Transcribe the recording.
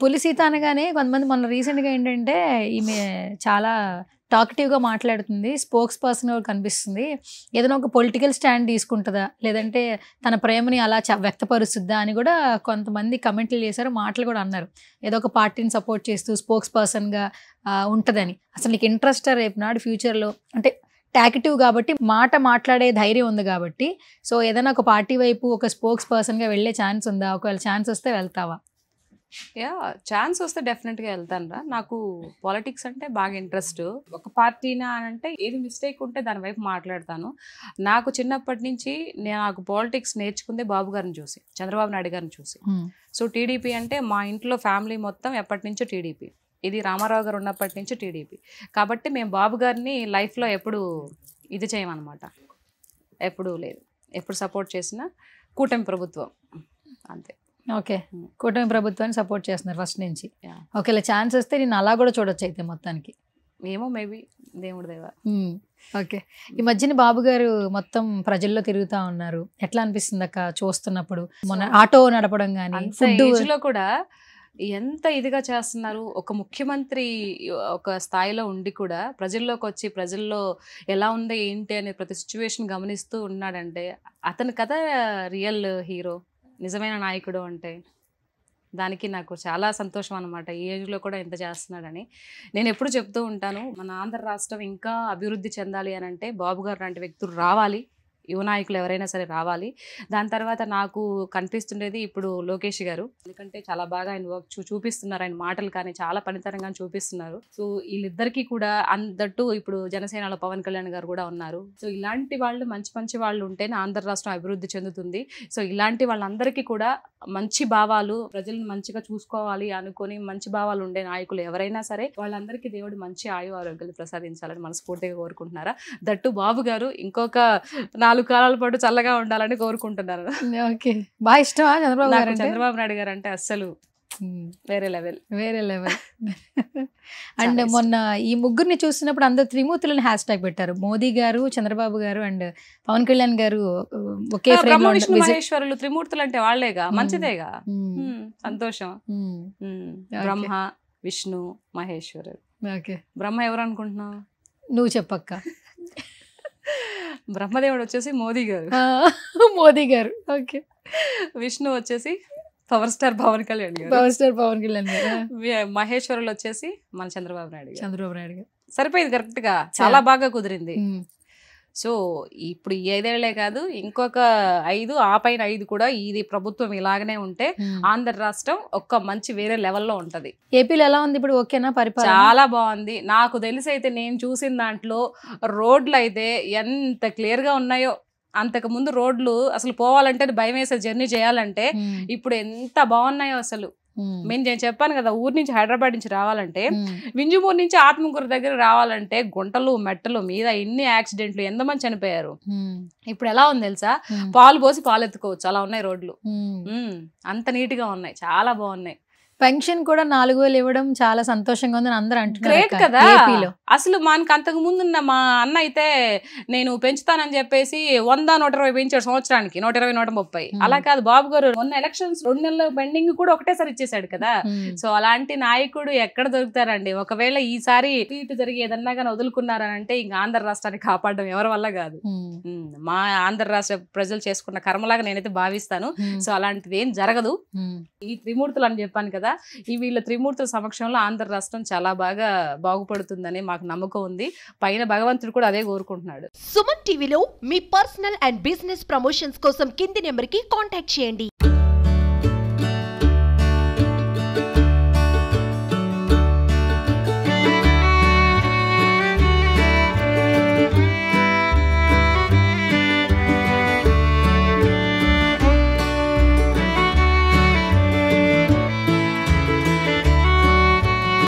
పులి సీత అనగానే కొంతమంది మొన్న రీసెంట్గా ఏంటంటే ఈమె చాలా టాక్టివ్గా మాట్లాడుతుంది, స్పోక్స్ పర్సన్ కనిపిస్తుంది, ఏదైనా ఒక పొలిటికల్ స్టాండ్ తీసుకుంటుందా లేదంటే తన ప్రేమని అలా వ్యక్తపరుస్తుందా అని కూడా కొంతమంది కమెంట్లు చేశారు, మాటలు కూడా అన్నారు. ఏదో ఒక పార్టీని సపోర్ట్ చేస్తూ స్పోక్స్ పర్సన్గా ఉంటుందని. అసలు నీకు ఇంట్రెస్ట్ రేపు నాడు ఫ్యూచర్లో అంటే టాకిటివ్ కాబట్టి మాట మాట్లాడే ధైర్యం ఉంది కాబట్టి, సో ఏదైనా ఒక పార్టీ వైపు ఒక స్పోక్స్ పర్సన్గా వెళ్ళే ఛాన్స్ ఉందా? ఒకవేళ ఛాన్స్ వస్తే వెళ్తావా? ఛాన్స్ వస్తే డెఫినెట్గా వెళ్తాను రా. నాకు పాలిటిక్స్ అంటే బాగా ఇంట్రెస్ట్. ఒక పార్టీనా అంటే ఏది మిస్టేక్ ఉంటే దాని వైపు మాట్లాడతాను. నాకు చిన్నప్పటి నుంచి నాకు పాలిటిక్స్ నేర్చుకుందే బాబు గారిని చూసి, చంద్రబాబు నాయుడు గారిని చూసి. సో టీడీపీ అంటే మా ఇంట్లో ఫ్యామిలీ మొత్తం ఎప్పటి నుంచో టీడీపీ, ఇది రామారావు గారు ఉన్నప్పటి నుంచి టీడీపీ కాబట్టి మేము బాబు గారిని లైఫ్లో ఎప్పుడు ఇది చేయమన్నమాట, ఎప్పుడు లేదు, ఎప్పుడు సపోర్ట్ చేసిన కూటమి ప్రభుత్వం అంతే. ఓకే, కూటమి ప్రభుత్వాన్ని సపోర్ట్ చేస్తున్నారు ఫస్ట్ నుంచి. ఓకేలా ఛాన్స్ వస్తే నేను అలా కూడా చూడొచ్చు అయితే మొత్తానికి. ఏమో మేబీ దేవుడి దేవా. ఓకే, ఈ మధ్యన బాబు గారు మొత్తం ప్రజల్లో తిరుగుతూ ఉన్నారు, ఎట్లా అనిపిస్తుంది అక్క చూస్తున్నప్పుడు? మొన్న ఆటో నడపడం కానీ లో కూడా ఎంత ఇదిగా చేస్తున్నారు. ఒక ముఖ్యమంత్రి ఒక స్థాయిలో ఉండి కూడా ప్రజల్లోకి వచ్చి ప్రజల్లో ఎలా ఉంది ఏంటి అనే ప్రతి సిచ్యువేషన్ గమనిస్తూ ఉన్నాడంటే అతను కదా రియల్ హీరో, నిజమైన నాయకుడు అంటే. దానికి నాకు చాలా సంతోషం అనమాట, ఈ ఏజ్లో కూడా ఎంత చేస్తున్నాడని. నేను ఎప్పుడు చెప్తూ ఉంటాను, మన ఆంధ్ర రాష్ట్రం ఇంకా అభివృద్ధి చెందాలి అని అంటే బాబు గారు లాంటి వ్యక్తులు రావాలి, యువ నాయకులు ఎవరైనా సరే రావాలి. దాని తర్వాత నాకు కనిపిస్తుండేది ఇప్పుడు లోకేష్ గారు, ఎందుకంటే చాలా బాగా ఆయన వర్క్ చూపిస్తున్నారు, ఆయన మాటలు కానీ చాలా పనితరంగా చూపిస్తున్నారు. సో వీళ్ళిద్దరికీ కూడా అందట్టు ఇప్పుడు జనసేనలో పవన్ కళ్యాణ్ గారు కూడా ఉన్నారు. సో ఇలాంటి వాళ్ళు మంచి మంచి వాళ్ళు ఉంటేనే ఆంధ్ర రాష్ట్రం అభివృద్ధి చెందుతుంది. సో ఇలాంటి వాళ్ళందరికీ కూడా మంచి భావాలు, ప్రజలను మంచిగా చూసుకోవాలి అనుకొని మంచి భావాలు ఉండే నాయకులు ఎవరైనా సరే వాళ్ళందరికీ దేవుడు మంచి ఆయు ఆరోగ్యాలు ప్రసాదించాలని మనస్ఫూర్తిగా కోరుకుంటున్నారా. దట్టు బాబు గారు ఇంకొక 4 కాలాల పాటు చల్లగా ఉండాలని కోరుకుంటున్నారు. ఓకే, బాగా ఇష్టమా చంద్రబాబు గారు? చంద్రబాబు నాయుడు గారు అంటే అస్సలు వేరే లెవెల్. అండ్ మొన్న ఈ ముగ్గురిని చూసినప్పుడు అందరు త్రిమూర్తులను హ్యాష్ ట్యాగ్ పెట్టారు, మోదీ గారు, చంద్రబాబు గారు అండ్ పవన్ కళ్యాణ్ గారు ఒకే ఫ్రేమ్ లో. విష్ణు మహేశ్వరులు త్రిమూర్తులు అంటే వాళ్లేగా, మంచిదేగా, సంతోషం. బ్రహ్మ విష్ణు మహేశ్వరుడు. ఓకే, బ్రహ్మ ఎవరు అనుకుంటున్నావు నువ్వు చెప్పక్క? బ్రహ్మదేవుడు వచ్చేసి మోదీ గారు. మోదీ గారు. ఓకే, విష్ణు వచ్చేసి పవర్ స్టార్ పవన్ కళ్యాణ్ గారు. పవర్ స్టార్ పవన్ కళ్యాణ్ గారు. మహేశ్వరులు వచ్చేసి మన చంద్రబాబు నాయుడు గారు. సరిపోయింది, కరెక్ట్ గా, చాలా బాగా కుదిరింది. సో ఇప్పుడు 5 ఏళ్లే కాదు, ఇంకొక 5 ఆ పైన 5 కూడా ఇది ప్రభుత్వం ఇలాగనే ఉంటే ఆంధ్ర రాష్ట్రం ఒక్క మంచి వేరే లెవెల్లో ఉంటది. ఏపీలో ఎలా ఉంది ఇప్పుడు? ఓకేనా పరిపాలన? చాలా బాగుంది. నాకు తెలిసి అయితే నేను చూసిన దాంట్లో రోడ్లు అయితే ఎంత క్లియర్ గా ఉన్నాయో, అంతకు ముందు రోడ్లు అసలు పోవాలంటే భయం వేసే జర్నీ చేయాలంటే ఇప్పుడు ఎంత బాగున్నాయో అసలు. నేను చెప్పాను కదా, ఊరు నుంచి హైదరాబాద్ నుంచి రావాలంటే, వింజమూరు నుంచి ఆత్మకూరు దగ్గర రావాలంటే గుంటలు మెట్టలు మీద ఎన్ని యాక్సిడెంట్లు, ఎంతమంది చనిపోయారు. ఇప్పుడు ఎలా ఉంది తెలుసా, పాలు పోసి పాలు ఎత్తుకోవచ్చు, అలా ఉన్నాయి రోడ్లు. అంత నీట్ గా ఉన్నాయి, చాలా బాగున్నాయి. పెన్షన్ కూడా 4,000 ఇవ్వడం చాలా సంతోషంగా ఉందని అందరూ అంటున్నారు. గ్రేట్ కదా. అసలు మనకు అంతకు ముందున్న మా అన్న అయితే నేను పెంచుతానని చెప్పేసి 100, 120 పెంచాడు సంవత్సరానికి, 120, 130. అలా కాదు, బాబు గారు మొన్న ఎలక్షన్స్ 2 నెలల పెండింగ్ కూడా ఒకటేసారి ఇచ్చేసాడు కదా. సో అలాంటి నాయకుడు ఎక్కడ దొరుకుతారండి? ఒకవేళ ఈసారి ఇటు జరిగి ఏదన్నా కానీ వదులుకున్నారనంటే ఇంకా ఆంధ్ర రాష్ట్రాన్ని కాపాడడం ఎవరి వల్ల కాదు, మా ఆంధ్ర రాష్ట్ర ప్రజలు చేసుకున్న కర్మలాగా నేనైతే భావిస్తాను. సో అలాంటిది ఏం జరగదు. ఈ త్రిమూర్తులు అని చెప్పాను కదా, ఈ వీళ్ళ త్రిమూర్తుల సమక్షంలో ఆంధ్ర రాష్ట్రం చాలా బాగా బాగుపడుతుందని మాకు నమ్మకం ఉంది. పైన భగవంతుడు కూడా అదే కోరుకుంటున్నాడు. సుమన్ టీవీలో మీ పర్సనల్ అండ్ బిజినెస్ ప్రమోషన్స్ కోసం కింది నెంబర్కి కాంటాక్ట్ చేయండి.